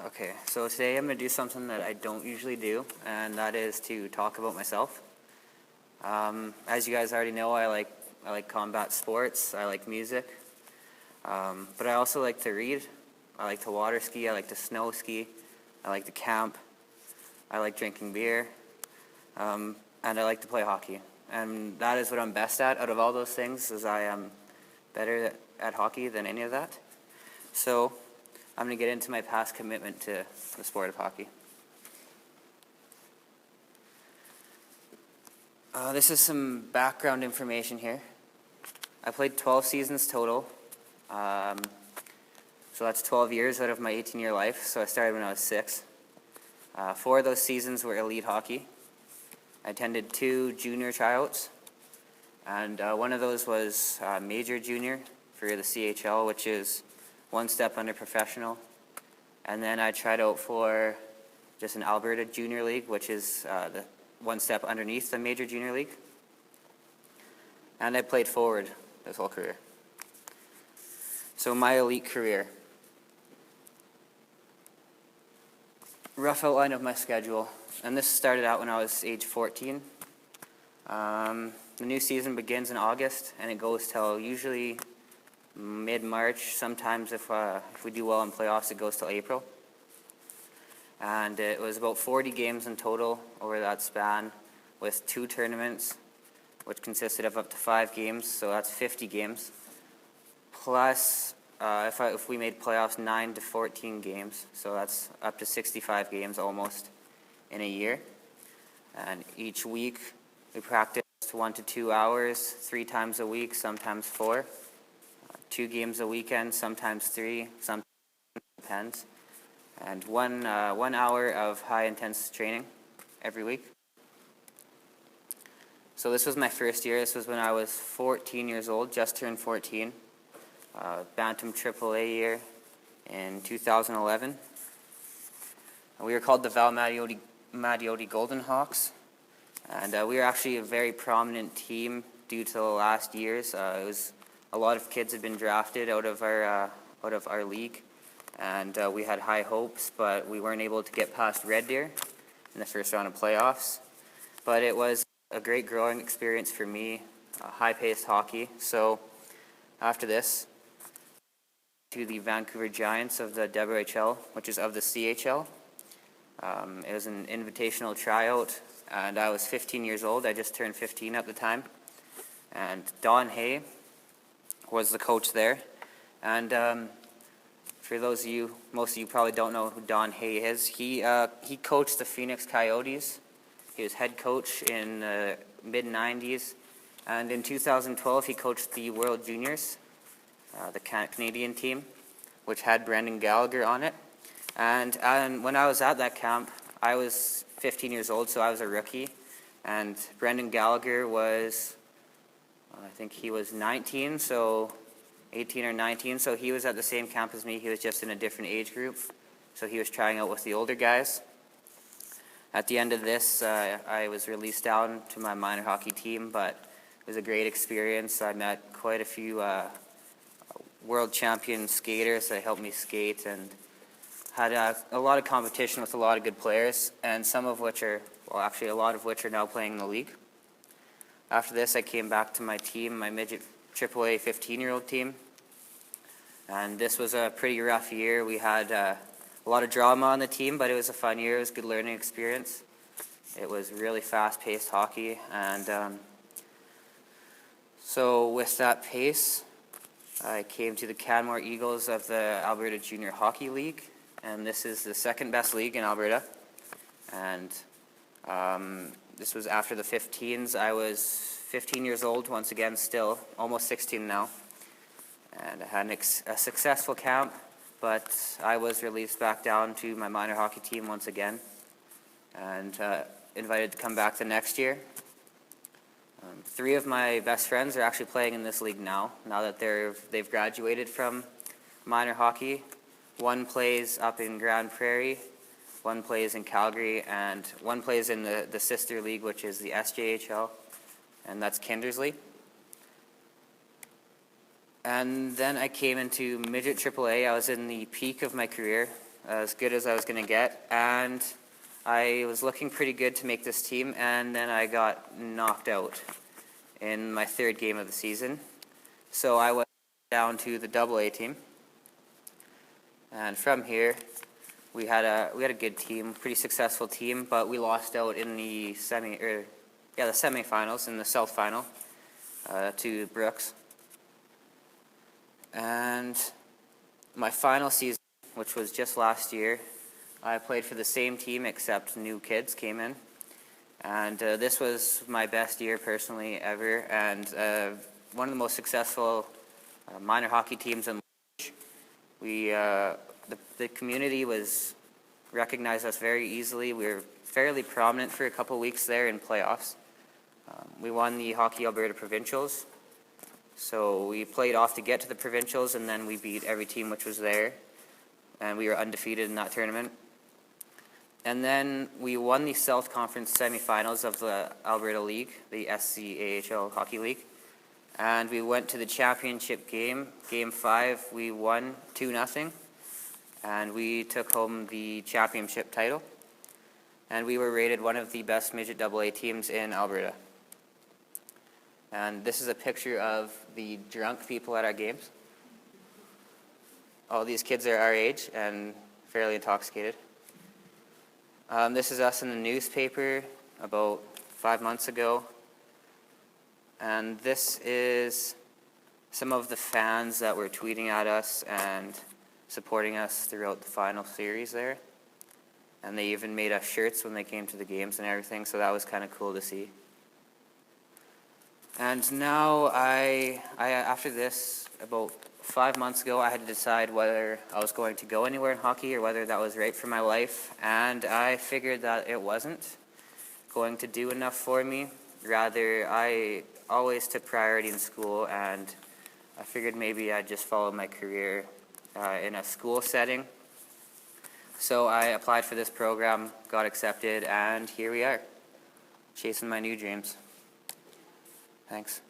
Okay, so today I'm going to do something that I don't usually do, and that is to talk about myself. As you guys already know, I like combat sports, I like music, but I also like to read. I like to water ski, I like to snow ski, I like to camp, I like drinking beer, and I like to play hockey. And that is what I'm best at out of all those things, is I am better at hockey than any of that. So I'm going to get into my past commitment to the sport of hockey. This is some background information here. I played 12 seasons total. So that's 12 years out of my 18-year life. So I started when I was 6. 4 of those seasons were elite hockey. I attended 2 junior tryouts. And one of those was major junior for the CHL, which is one step under professional. And then I tried out for just an Alberta Junior League, which is the one step underneath the major junior league. And I played forward this whole career. So my elite career. Rough outline of my schedule. And this started out when I was age 14. The new season begins in August, and it goes till usually mid-March. Sometimes if we do well in playoffs, it goes till April. And it was about 40 games in total over that span, with 2 tournaments, which consisted of up to 5 games, so that's 50 games. Plus, if we made playoffs, 9 to 14 games, so that's up to 65 games almost in a year. And each week we practiced 1 to 2 hours, 3 times a week, sometimes 4. 2 games a weekend, sometimes 3, sometimes depends. And 1 hour of high-intense training every week. So this was my first year. This was when I was 14 years old, just turned 14. Bantam AAA year in 2011. And we were called the Val Mattioti Golden Hawks. And we were actually a very prominent team due to the last years. It was a lot of kids had been drafted out of our league, and we had high hopes, but we weren't able to get past Red Deer in the first round of playoffs. But it was a great growing experience for me, high-paced hockey. So after this, to the Vancouver Giants of the WHL, which is of the CHL. It was an invitational tryout, and I was 15 years old. I just turned 15 at the time. And Don Hay was the coach there. And for those of you, most of you probably don't know who Don Hay is. He coached the Phoenix Coyotes. He was head coach in the mid-90s. And in 2012, he coached the World Juniors, the Canadian team, which had Brendan Gallagher on it. And when I was at that camp, I was 15 years old, so I was a rookie. And Brendan Gallagher was, I think he was 19, so 18 or 19, so he was at the same camp as me. He was just in a different age group, so he was trying out with the older guys. At the end of this, I was released down to my minor hockey team, but it was a great experience. I met quite a few world champion skaters that helped me skate, and had a lot of competition with a lot of good players, and some of which are, well, actually a lot of which are now playing in the league. After this, I came back to my team, my midget AAA 15-year-old team, and this was a pretty rough year. We had a lot of drama on the team, but it was a fun year. It was a good learning experience. It was really fast-paced hockey, and so with that pace, I came to the Canmore Eagles of the Alberta Junior Hockey League, and this is the second best league in Alberta. And this was after the 15s. I was 15 years old, once again, still, almost 16 now. And I had a successful camp, but I was released back down to my minor hockey team once again, and invited to come back the next year. 3 of my best friends are actually playing in this league now that they've graduated from minor hockey. One plays up in Grand Prairie, one plays in Calgary, and one plays in the sister league, which is the SJHL, and that's Kindersley. And then I came into midget AAA. I was in the peak of my career. as good as I was going to get, and I was looking pretty good to make this team, and then I got knocked out in my third game of the season. So I went down to the AA team, and from here we had a good team, pretty successful team, but we lost out in the semifinals in the South Final to Brooks. And my final season, which was just last year, I played for the same team except new kids came in. And this was my best year personally ever, and one of the most successful minor hockey teams in the community recognized us very easily. We were fairly prominent for a couple weeks there in playoffs. We won the Hockey Alberta Provincials. So we played off to get to the provincials, and then we beat every team which was there, and we were undefeated in that tournament. And then we won the South Conference semifinals of the Alberta League, the SCAHL Hockey League, and we went to the championship game, Game 5. We won 2-0, and we took home the championship title, and we were rated one of the best midget AA teams in Alberta. And this is a picture of the drunk people at our games. All these kids are our age and fairly intoxicated. This is us in the newspaper about 5 months ago. And this is some of the fans that were tweeting at us and supporting us throughout the final series there. And they even made us shirts when they came to the games and everything, so that was kind of cool to see. And now after this, about 5 months ago, I had to decide whether I was going to go anywhere in hockey or whether that was right for my life. And I figured that it wasn't going to do enough for me. Rather, I always took priority in school, and I figured maybe I'd just follow my career in a school setting. So I applied for this program, got accepted, and here we are, chasing my new dreams. Thanks.